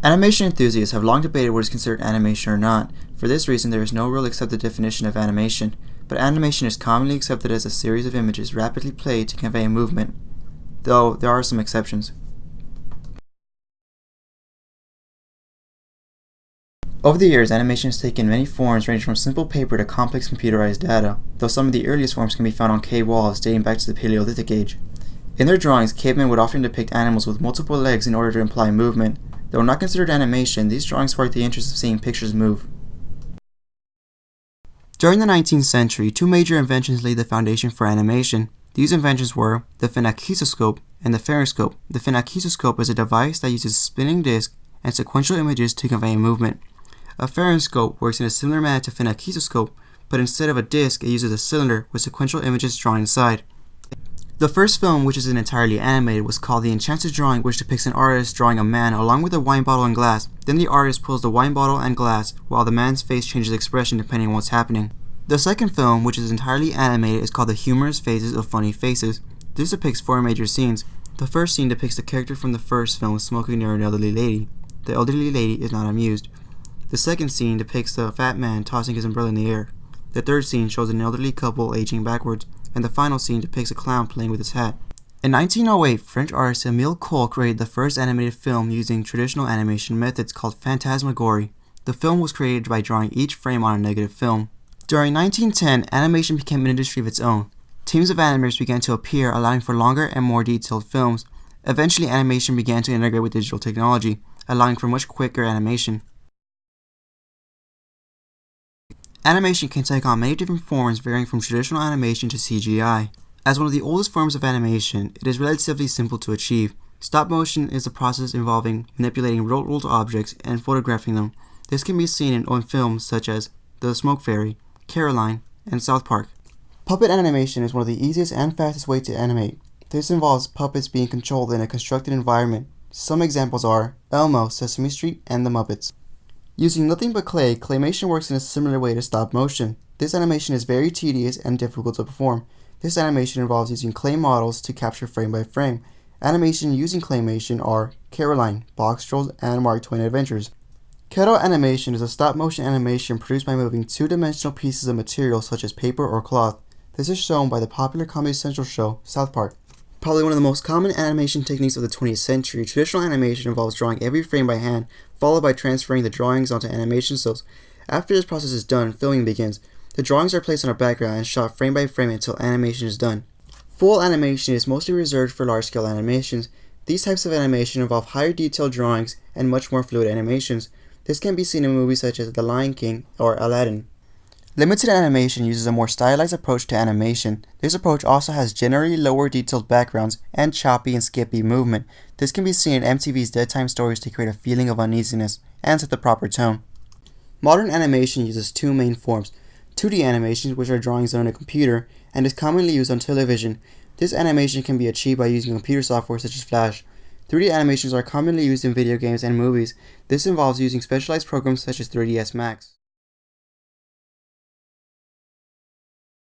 Animation enthusiasts have long debated what is considered animation or not. For this reason, there is no real accepted definition of animation, but animation is commonly accepted as a series of images rapidly played to convey a movement, though there are some exceptions. Over the years, animation has taken many forms ranging from simple paper to complex computerized data, though some of the earliest forms can be found on cave walls dating back to the Paleolithic age. In their drawings, cavemen would often depict animals with multiple legs in order to imply movement. Though not considered animation, these drawings sparked the interest of seeing pictures move. During the 19th century, two major inventions laid the foundation for animation. These inventions were the phenakisoscope and the phariscope. The phenakisoscope is a device that uses a spinning disc and sequential images to convey movement. A phariscope works in a similar manner to phenakisoscope, but instead of a disc, it uses a cylinder with sequential images drawn inside. The first film, which is entirely animated, was called The Enchanted Drawing, which depicts an artist drawing a man along with a wine bottle and glass. Then the artist pulls the wine bottle and glass, while the man's face changes expression depending on what's happening. The second film, which is entirely animated, is called The Humorous Phases of Funny Faces. This depicts four major scenes. The first scene depicts the character from the first film smoking near an elderly lady. The elderly lady is not amused. The second scene depicts the fat man tossing his umbrella in the air. The third scene shows an elderly couple aging backwards. And the final scene depicts a clown playing with his hat. In 1908, French artist Émile Cohl created the first animated film using traditional animation methods called phantasmagory. The film was created by drawing each frame on a negative film. During 1910, animation became an industry of its own. Teams of animators began to appear, allowing for longer and more detailed films. Eventually, animation began to integrate with digital technology, allowing for much quicker animation. Animation can take on many different forms, varying from traditional animation to CGI. As one of the oldest forms of animation, it is relatively simple to achieve. Stop motion is a process involving manipulating real-world objects and photographing them. This can be seen in films such as The Smoke Fairy, Caroline, and South Park. Puppet animation is one of the easiest and fastest ways to animate. This involves puppets being controlled in a constructed environment. Some examples are Elmo, Sesame Street, and The Muppets. Using nothing but clay, claymation works in a similar way to stop motion. This animation is very tedious and difficult to perform. This animation involves using clay models to capture frame by frame. Animation using claymation are Caroline, Box Trolls, and Mark Twain Adventures. Keto animation is a stop-motion animation produced by moving two-dimensional pieces of material such as paper or cloth. This is shown by the popular Comedy Central show, South Park. Probably one of the most common animation techniques of the 20th century, traditional animation involves drawing every frame by hand, followed by transferring the drawings onto animation stills. After this process is done, filming begins. The drawings are placed on a background and shot frame by frame until animation is done. Full animation is mostly reserved for large-scale animations. These types of animation involve higher detailed drawings and much more fluid animations. This can be seen in movies such as The Lion King or Aladdin. Limited animation uses a more stylized approach to animation. This approach also has generally lower detailed backgrounds and choppy and skippy movement. This can be seen in MTV's Dead Time Stories to create a feeling of uneasiness and set the proper tone. Modern animation uses two main forms: 2D animation, which are drawings on a computer, and is commonly used on television. This animation can be achieved by using computer software such as Flash. 3D animations are commonly used in video games and movies. This involves using specialized programs such as 3ds Max.